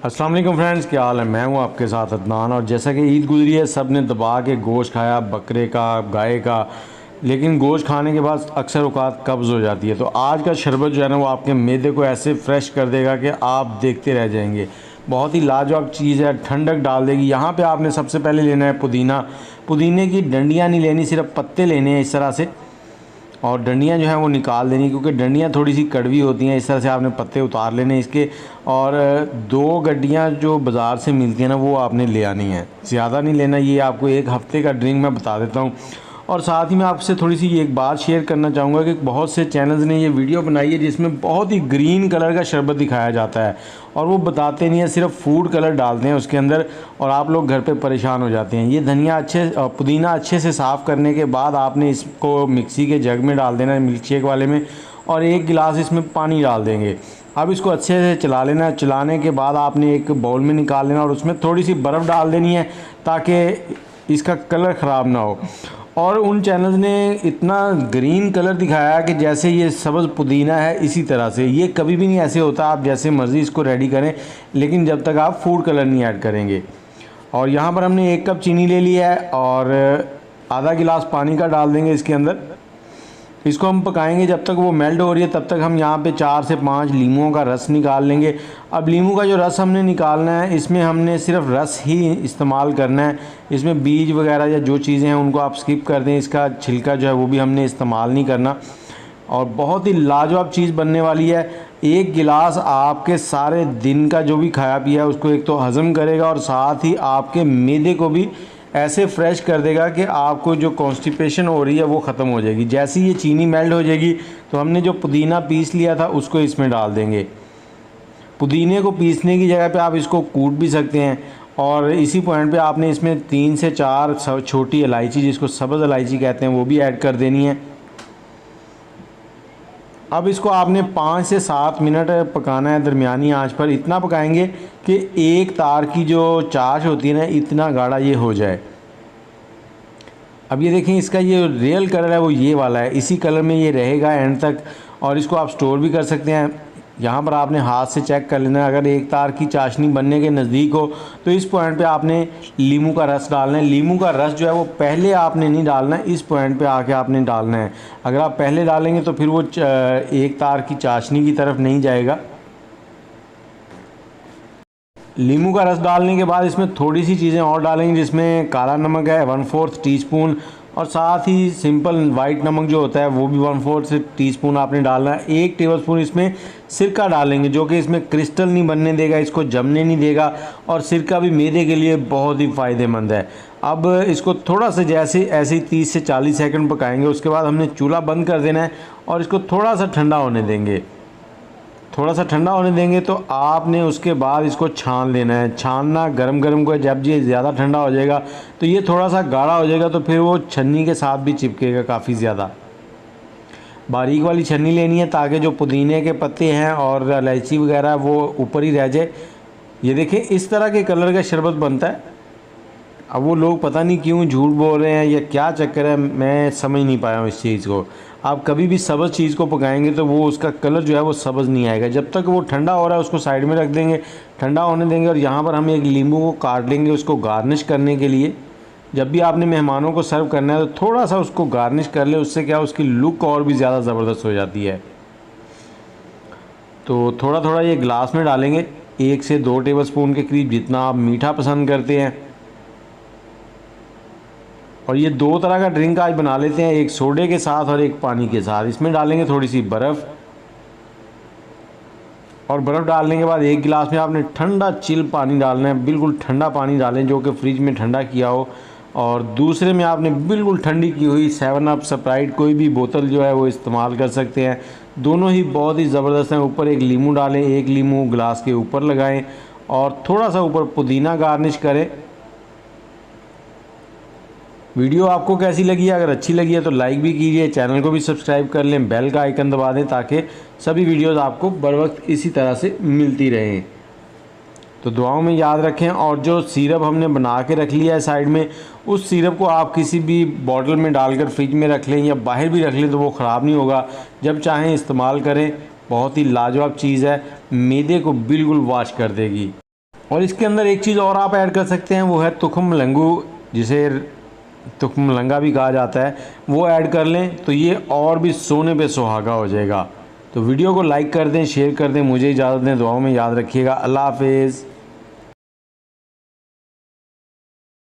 अस्सलाम वालेकुम फ्रेंड्स, क्या हाल है। मैं हूं आपके साथ अदनान। और जैसा कि ईद गुजरी है, सब ने दबा के गोश्त खाया, बकरे का, गाय का। लेकिन गोश्त खाने के बाद अक्सर औकात कब्ज़ हो जाती है। तो आज का शरबत जो है ना, वो आपके मैदे को ऐसे फ्रेश कर देगा कि आप देखते रह जाएंगे। बहुत ही लाजवाब चीज़ है, ठंडक डाल देगी। यहाँ पे आपने सबसे पहले लेना है पुदीना। पुदीने की डंडियाँ नहीं लेनी, सिर्फ पत्ते लेने हैं इस तरह से। और डंडियाँ जो हैं वो निकाल देनी, क्योंकि डंडियाँ थोड़ी सी कड़वी होती हैं। इस तरह से आपने पत्ते उतार लेने इसके। और 2 गड्डियाँ जो बाज़ार से मिलती हैं ना, वो आपने ले आनी है, ज़्यादा नहीं लेना। ये आपको 1 हफ़्ते का ड्रिंक मैं बता देता हूँ। और साथ ही मैं आपसे थोड़ी सी एक बात शेयर करना चाहूँगा कि बहुत से चैनल्स ने ये वीडियो बनाई है जिसमें बहुत ही ग्रीन कलर का शरबत दिखाया जाता है, और वो बताते नहीं है, सिर्फ फूड कलर डालते हैं उसके अंदर, और आप लोग घर पे परेशान हो जाते हैं। ये पुदीना अच्छे से साफ़ करने के बाद आपने इसको मिक्सी के जग में डाल देना है, मिल्क शेक वाले में, और 1 गिलास इसमें पानी डाल देंगे। अब इसको अच्छे से चला लेना है। चलाने के बाद आपने एक बाउल में निकाल लेना और उसमें थोड़ी सी बर्फ़ डाल देनी है, ताकि इसका कलर ख़राब ना हो। और उन चैनल्स ने इतना ग्रीन कलर दिखाया कि जैसे ये सब्ज़ पुदीना है, इसी तरह से। ये कभी भी नहीं ऐसे होता, आप जैसे मर्ज़ी इसको रेडी करें, लेकिन जब तक आप फूड कलर नहीं ऐड करेंगे। और यहाँ पर हमने 1 कप चीनी ले लिया है और आधा गिलास पानी का डाल देंगे इसके अंदर। इसको हम पकाएंगे जब तक वो मेल्ट हो रही है, तब तक हम यहाँ पे 4 से 5 लीमुओं का रस निकाल लेंगे। अब लीमू का जो रस हमने निकालना है, इसमें हमने सिर्फ रस ही इस्तेमाल करना है। इसमें बीज वगैरह या जो चीज़ें हैं उनको आप स्किप कर दें। इसका छिलका जो है वो भी हमने इस्तेमाल नहीं करना। और बहुत ही लाजवाब चीज़ बनने वाली है। 1 गिलास आपके सारे दिन का जो भी खाया पिया है उसको एक तो हज़म करेगा, और साथ ही आपके मैदे को भी ऐसे फ्रेश कर देगा कि आपको जो कॉन्स्टिपेशन हो रही है वो ख़त्म हो जाएगी। जैसे ही ये चीनी मेल्ट हो जाएगी, तो हमने जो पुदीना पीस लिया था उसको इसमें डाल देंगे। पुदीने को पीसने की जगह पे आप इसको कूट भी सकते हैं। और इसी पॉइंट पे आपने इसमें 3 से 4 छोटी इलायची, जिसको सब्ज़ इलायची कहते हैं, वो भी ऐड कर देनी है। अब इसको आपने 5 से 7 मिनट पकाना है दरमियानी आंच पर। इतना पकाएंगे कि एक तार की जो चाश होती है ना, इतना गाढ़ा ये हो जाए। अब ये देखें, इसका ये रियल कलर है वो ये वाला है, इसी कलर में ये रहेगा एंड तक। और इसको आप स्टोर भी कर सकते हैं। यहाँ पर आपने हाथ से चेक कर लेना है, अगर एक तार की चाशनी बनने के नज़दीक हो तो इस पॉइंट पे आपने लीमू का रस डालना है। लीमू का रस जो है वो पहले आपने नहीं डालना है, इस पॉइंट पे आके आपने डालना है। अगर आप पहले डालेंगे तो फिर वो एक तार की चाशनी की तरफ नहीं जाएगा। लीमू का रस डालने के बाद इसमें थोड़ी सी चीज़ें और डालेंगे, जिसमें काला नमक है 1/4 टीस्पून, और साथ ही सिंपल वाइट नमक जो होता है वो भी 1/4 टीस्पून आपने डालना है। 1 टेबलस्पून इसमें सिरका डालेंगे, जो कि इसमें क्रिस्टल नहीं बनने देगा, इसको जमने नहीं देगा। और सिरका भी मैदे के लिए बहुत ही फ़ायदेमंद है। अब इसको थोड़ा सा ऐसे ही 30 से 40 सेकंड पकाएंगे। उसके बाद हमने चूल्हा बंद कर देना है और इसको थोड़ा सा ठंडा होने देंगे। थोड़ा सा ठंडा होने देंगे तो आपने उसके बाद इसको छान लेना है। छानना गरम गरम को, जब ये ज़्यादा ठंडा हो जाएगा तो ये थोड़ा सा गाढ़ा हो जाएगा, तो फिर वो छन्नी के साथ भी चिपकेगा काफ़ी ज़्यादा। बारीक वाली छन्नी लेनी है, ताकि जो पुदीने के पत्ते हैं और इलायची वगैरह वो ऊपर ही रह जाए। ये देखें, इस तरह के कलर का शरबत बनता है। अब वो लोग पता नहीं क्यों झूठ बोल रहे हैं या क्या चक्कर है, मैं समझ नहीं पाया हूँ इस चीज़ को। आप कभी भी सब्ज़ चीज़ को पकाएंगे तो वो उसका कलर जो है वो सब्ज़ नहीं आएगा। जब तक वो ठंडा हो रहा है उसको साइड में रख देंगे, ठंडा होने देंगे। और यहाँ पर हम एक नींबू को काट लेंगे उसको गार्निश करने के लिए। जब भी आपने मेहमानों को सर्व करना है तो थोड़ा सा उसको गार्निश कर ले, उससे क्या उसकी लुक और भी ज़्यादा ज़बरदस्त हो जाती है। तो थोड़ा थोड़ा ये गिलास में डालेंगे, 1 से 2 टेबलस्पून के करीब, जितना आप मीठा पसंद करते हैं। और ये 2 तरह का ड्रिंक आज बना लेते हैं, एक सोडे के साथ और एक पानी के साथ। इसमें डालेंगे थोड़ी सी बर्फ़, और बर्फ़ डालने के बाद 1 गिलास में आपने ठंडा चिल पानी डालना है। बिल्कुल ठंडा पानी डालें जो कि फ्रिज में ठंडा किया हो। और दूसरे में आपने बिल्कुल ठंडी की हुई 7 अप, स्प्राइट, कोई भी बोतल जो है वो इस्तेमाल कर सकते हैं। दोनों ही बहुत ही ज़बरदस्त हैं। ऊपर एक लीमू डालें, 1 लीमू गिलास के ऊपर लगाएं, और थोड़ा सा ऊपर पुदीना गार्निश करें। वीडियो आपको कैसी लगी है? अगर अच्छी लगी है तो लाइक भी कीजिए, चैनल को भी सब्सक्राइब कर लें, बेल का आइकन दबा दें, ताकि सभी वीडियोस आपको बर वक्त इसी तरह से मिलती रहें। तो दुआओं में याद रखें। और जो सिरप हमने बना के रख लिया है साइड में, उस सिरप को आप किसी भी बॉटल में डालकर फ्रिज में रख लें या बाहर भी रख लें, तो वो ख़राब नहीं होगा। जब चाहें इस्तेमाल करें। बहुत ही लाजवाब चीज़ है, मैदे को बिल्कुल वॉश कर देगी। और इसके अंदर एक चीज़ और आप ऐड कर सकते हैं, वो है तुखम लंगू, जिसे तुखम लंगा भी कहा जाता है, वो ऐड कर लें तो ये और भी सोने पे सुहागा हो जाएगा। तो वीडियो को लाइक कर दें, शेयर कर दें। मुझे इजाज़त दें, दुआओं में याद रखिएगा। अल्लाह हाफिज़।